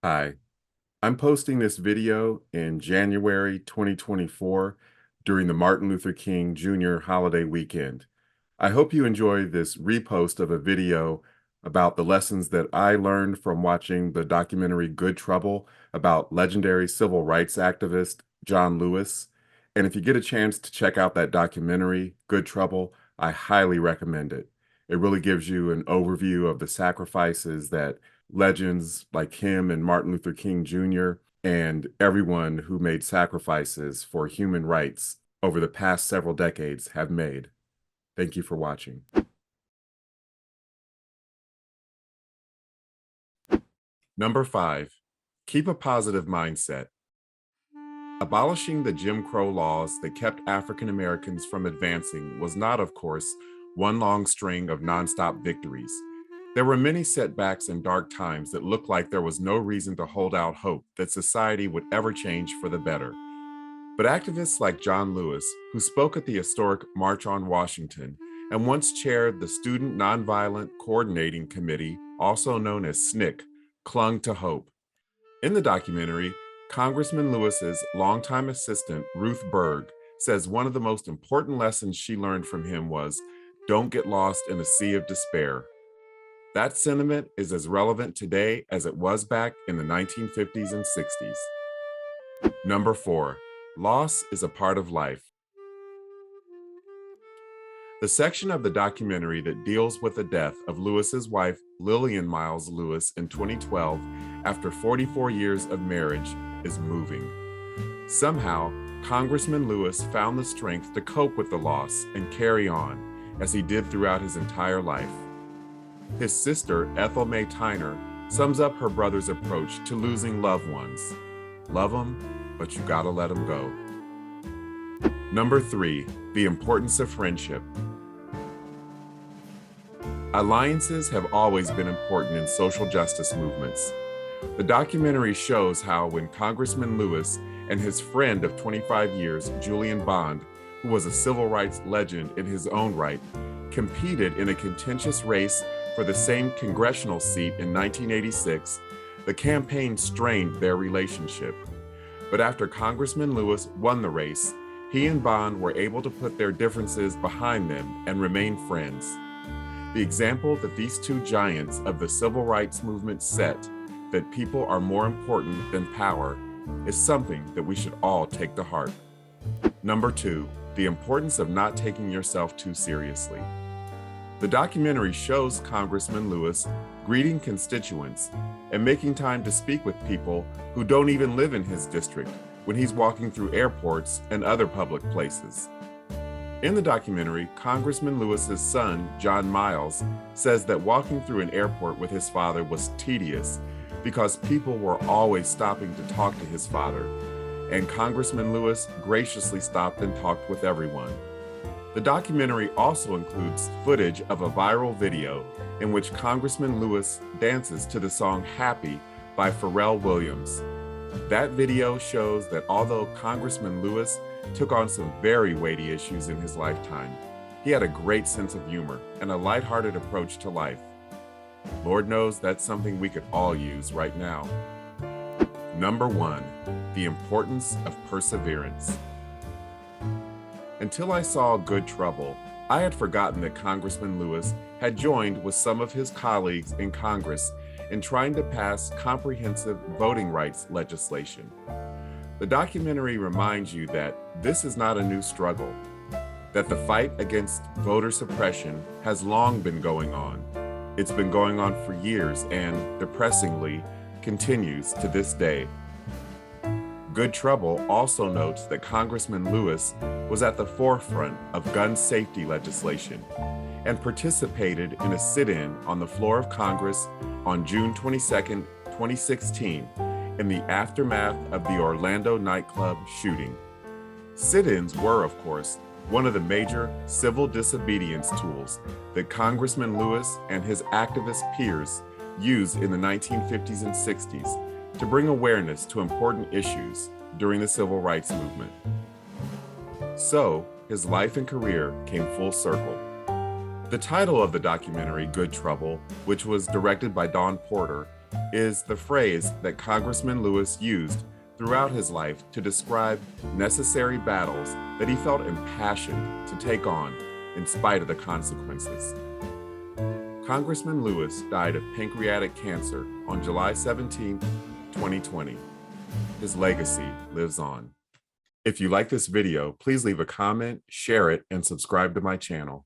Hi, I'm posting this video in January 2024 during the Martin Luther King Jr. holiday weekend. I hope you enjoy this repost of a video about the lessons that I learned from watching the documentary Good Trouble about legendary civil rights activist John Lewis. And if you get a chance to check out that documentary, Good Trouble, I highly recommend it. It really gives you an overview of the sacrifices that legends like him and Martin Luther King Jr. and everyone who made sacrifices for human rights over the past several decades have made. Thank you for watching. Number 5, keep a positive mindset. Abolishing the Jim Crow laws that kept African Americans from advancing was not, of course, one long string of nonstop victories. There were many setbacks and dark times that looked like there was no reason to hold out hope that society would ever change for the better. But activists like John Lewis, who spoke at the historic March on Washington and once chaired the Student Nonviolent Coordinating Committee, also known as SNCC, clung to hope. In the documentary, Congressman Lewis's longtime assistant, Ruth Berg, says one of the most important lessons she learned from him was, "Don't get lost in a sea of despair." That sentiment is as relevant today as it was back in the 1950s and 60s. Number 4, loss is a part of life. The section of the documentary that deals with the death of Lewis's wife, Lillian Miles Lewis, in 2012, after 44 years of marriage, is moving. Somehow, Congressman Lewis found the strength to cope with the loss and carry on, as he did throughout his entire life. His sister, Ethel Mae Tyner, sums up her brother's approach to losing loved ones. Love them, but you gotta let them go. Number 3, the importance of friendship. Alliances have always been important in social justice movements. The documentary shows how when Congressman Lewis and his friend of 25 years, Julian Bond, who was a civil rights legend in his own right, competed in a contentious race for the same congressional seat in 1986, the campaign strained their relationship. But after Congressman Lewis won the race, he and Bond were able to put their differences behind them and remain friends. The example that these two giants of the civil rights movement set, that people are more important than power, is something that we should all take to heart. Number 2, the importance of not taking yourself too seriously. The documentary shows Congressman Lewis greeting constituents and making time to speak with people who don't even live in his district when he's walking through airports and other public places. In the documentary, Congressman Lewis's son, John Miles, says that walking through an airport with his father was tedious because people were always stopping to talk to his father, and Congressman Lewis graciously stopped and talked with everyone. The documentary also includes footage of a viral video in which Congressman Lewis dances to the song "Happy" by Pharrell Williams. That video shows that although Congressman Lewis took on some very weighty issues in his lifetime, he had a great sense of humor and a lighthearted approach to life. Lord knows that's something we could all use right now. Number 1, the importance of perseverance. Until I saw Good Trouble, I had forgotten that Congressman Lewis had joined with some of his colleagues in Congress in trying to pass comprehensive voting rights legislation. The documentary reminds you that this is not a new struggle, that the fight against voter suppression has long been going on. It's been going on for years and, depressingly, continues to this day. Good Trouble also notes that Congressman Lewis was at the forefront of gun safety legislation and participated in a sit-in on the floor of Congress on June 22, 2016, in the aftermath of the Orlando nightclub shooting. Sit-ins were, of course, one of the major civil disobedience tools that Congressman Lewis and his activist peers used in the 1950s and 60s to bring awareness to important issues during the civil rights movement. So, his life and career came full circle. The title of the documentary, Good Trouble, which was directed by Dawn Porter, is the phrase that Congressman Lewis used throughout his life to describe necessary battles that he felt impassioned to take on in spite of the consequences. Congressman Lewis died of pancreatic cancer on July 17, 2020. His legacy lives on. If you like this video, please leave a comment, share it, and subscribe to my channel.